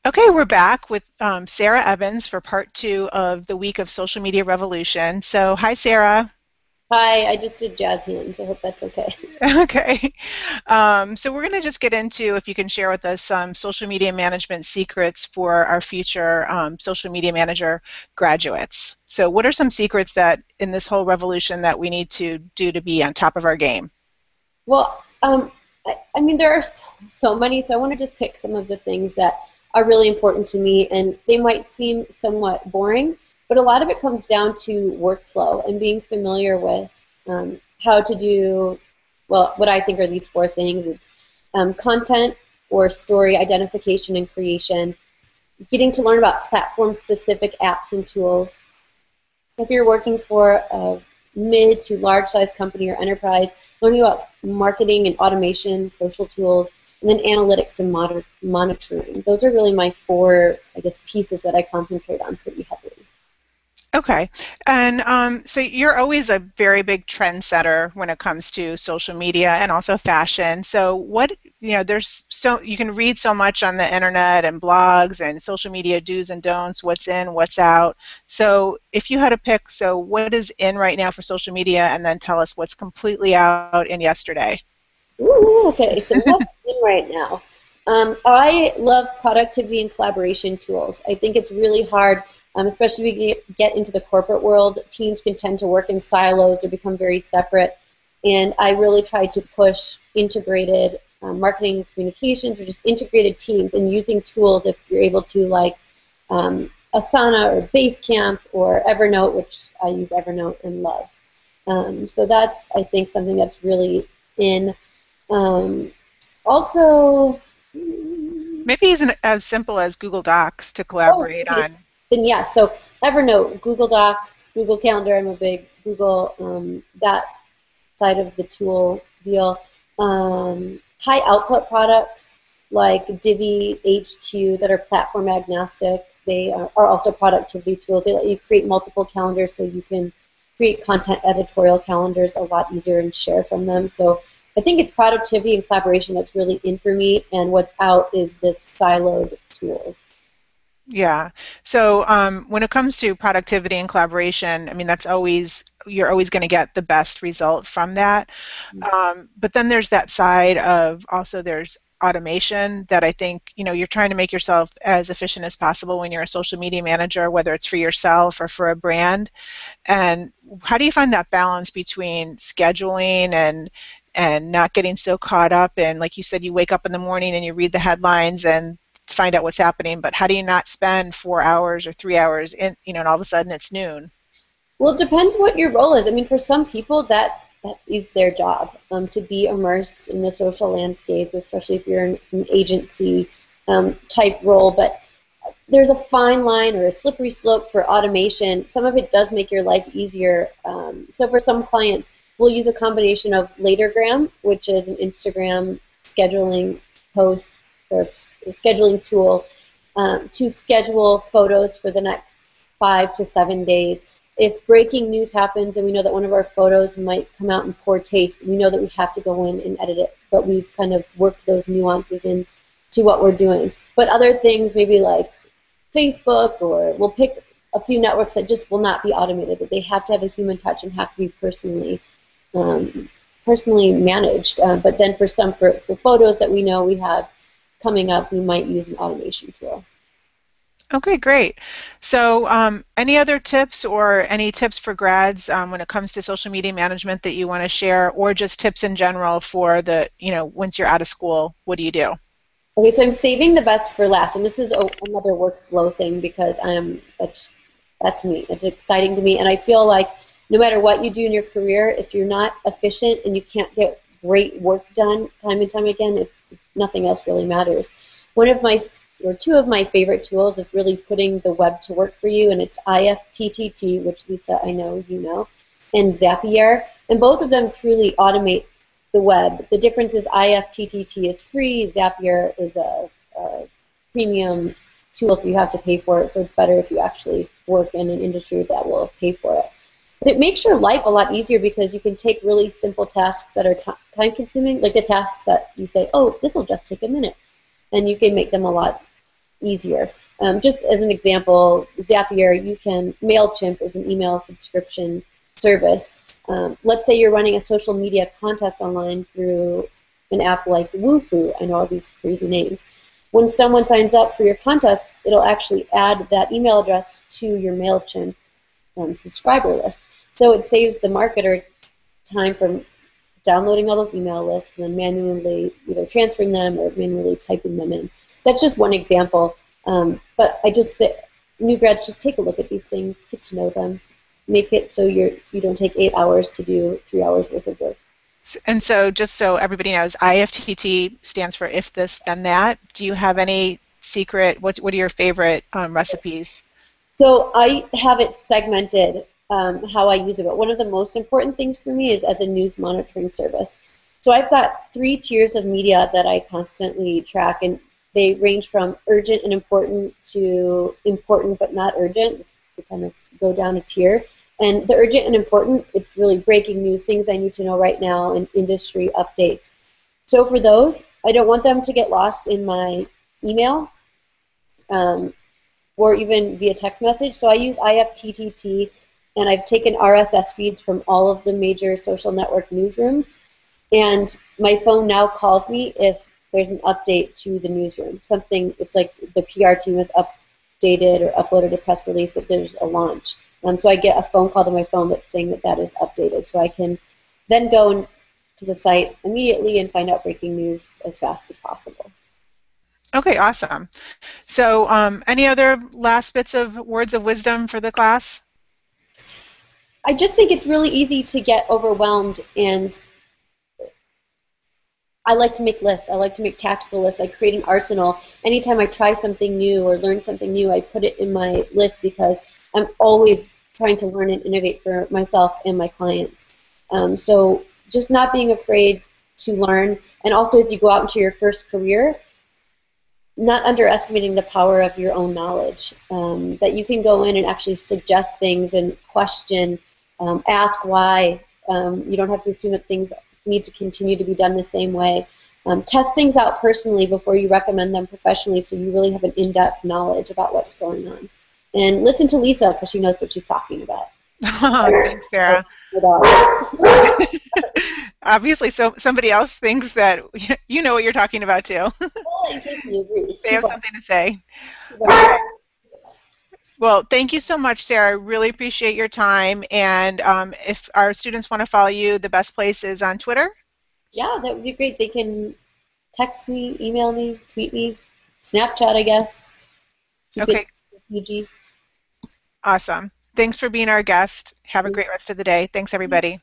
Okay, we're back with Sarah Evans for part two of the week of social media revolution. So, hi, Sarah. Hi, I just did jazz hands. I hope that's okay. Okay. So, we're going to just get into if you can share with us some social media management secrets for our future social media manager graduates. So, what are some secrets that in this whole revolution that we need to do to be on top of our game? Well, I mean, there are so many, so I want to just pick some of the things that are really important to me, and they might seem somewhat boring, but a lot of it comes down to workflow and being familiar with how to do, well, what I think are these four things. It's content or story identification and creation, getting to learn about platform-specific apps and tools. If you're working for a mid to large size company or enterprise, learning about marketing and automation, social tools, and then analytics and monitoring. Those are really my four, I guess, pieces that I concentrate on pretty heavily. Okay. And so you're always a very big trendsetter when it comes to social media and also fashion. So there's so you can read so much on the internet and blogs and social media do's and don'ts, what's in, what's out. So if you had to pick, so what is in right now for social media and then tell us what's completely out in yesterday. Ooh, okay, so what's in right now? I love productivity and collaboration tools. I think it's really hard, especially if we get into the corporate world. Teams can tend to work in silos or become very separate. And I really try to push integrated marketing and communications or just integrated teams and using tools if you're able to, like Asana or Basecamp or Evernote, which I use Evernote and love. So that's, I think, something that's really in. Um, Also, Maybe even as simple as Google Docs to oh, collaborate okay. on. Then yes. So Evernote, Google Docs, Google Calendar. I'm a big Google that side of the tool deal. High output products like Divi, HQ that are platform agnostic. They are also productivity tools. They let you create multiple calendars so you can create content editorial calendars a lot easier and share from them. So I think it's productivity and collaboration that's really in for me, and what's out is this siloed tools. Yeah. So when it comes to productivity and collaboration, I mean, you're always going to get the best result from that. But then there's that side of also there's automation that I think, you're trying to make yourself as efficient as possible when you're a social media manager, whether it's for yourself or for a brand. And how do you find that balance between scheduling and not getting so caught up in, like you said, you wake up in the morning and you read the headlines and find out what's happening, but how do you not spend 4 hours or 3 hours and all of a sudden it's noon? Well, it depends what your role is. I mean, for some people, that is their job, to be immersed in the social landscape, especially if you're in an agency type role. But there's a fine line or a slippery slope for automation. Some of it does make your life easier. So for some clients, we'll use a combination of Latergram, which is an Instagram scheduling post or scheduling tool, to schedule photos for the next 5 to 7 days. If breaking news happens and we know that one of our photos might come out in poor taste, we know that we have to go in and edit it, but we've kind of worked those nuances into what we're doing. But other things, maybe like Facebook, or we'll pick a few networks that just will not be automated, that they have to have a human touch and have to be um, personally managed. But then for for photos that we know we have coming up, we might use an automation tool. Okay, great. So any other tips or any tips for grads when it comes to social media management that you want to share, or just tips in general for once you're out of school, what do you do? Okay, so I'm saving the best for last, and this is another workflow thing because that's me. It's exciting to me, and I feel like no matter what you do in your career, if you're not efficient and you can't get great work done time and time again, nothing else really matters. One of my or two of my favorite tools is really putting the web to work for you, and it's Ifttt, which Lisa, I know you know, and Zapier, and both of them truly automate the web. The difference is Ifttt is free, Zapier is a premium tool, so you have to pay for it, so it's better if you actually work in an industry that will pay for it. But it makes your life a lot easier because you can take really simple tasks that are time consuming, like the tasks that you say, oh, this will just take a minute, and you can make them a lot easier. Just as an example, Zapier, MailChimp is an email subscription service. Let's say you're running a social media contest online through an app like Woofu. I know all these crazy names. When someone signs up for your contest, it'll actually add that email address to your MailChimp subscriber list. So it saves the marketer time from downloading all those email lists and then manually either transferring them or manually typing them in. That's just one example. But I just say, new grads, just take a look at these things, get to know them, make it so you don't take 8 hours to do 3 hours worth of work. And so just so everybody knows, IFTT stands for if this, then that. Do you have any secret, what are your favorite recipes? So I have it segmented how I use it, but one of the most important things for me is as a news monitoring service. So I've got 3 tiers of media that I constantly track, and they range from urgent and important to important but not urgent. They kind of go down a tier. And the urgent and important, it's really breaking news, things I need to know right now, and industry updates. So for those, I don't want them to get lost in my email. Or even via text message. So I use IFTTT, and I've taken RSS feeds from all of the major social network newsrooms, and my phone now calls me if there's an update to the newsroom. Something, it's like the PR team has updated or uploaded a press release that there's a launch. So I get a phone call to my phone that's saying that is updated. So I can then go to the site immediately and find out breaking news as fast as possible. Okay, awesome. So any other last bits of words of wisdom for the class? I just think it's really easy to get overwhelmed, and I like to make lists. I like to make tactical lists. I create an arsenal. Anytime I try something new or learn something new, I put it in my list because I'm always trying to learn and innovate for myself and my clients. So just not being afraid to learn, and also as you go out into your first career, not underestimating the power of your own knowledge, that you can go in and actually suggest things and question, ask why. You don't have to assume that things need to continue to be done the same way. Test things out personally before you recommend them professionally, so you really have an in-depth knowledge about what's going on. And listen to Lisa, because she knows what she's talking about. Thanks, Sarah. Obviously, so somebody else thinks that you know what you're talking about too. Well, I think you agree. They have something to say. Well, thank you so much, Sarah. I really appreciate your time. And if our students want to follow you, the best place is on Twitter? Yeah, that would be great. They can text me, email me, tweet me, Snapchat, I guess. Keep Okay. it PG. Awesome. Thanks for being our guest. Have a great rest of the day. Thanks, everybody.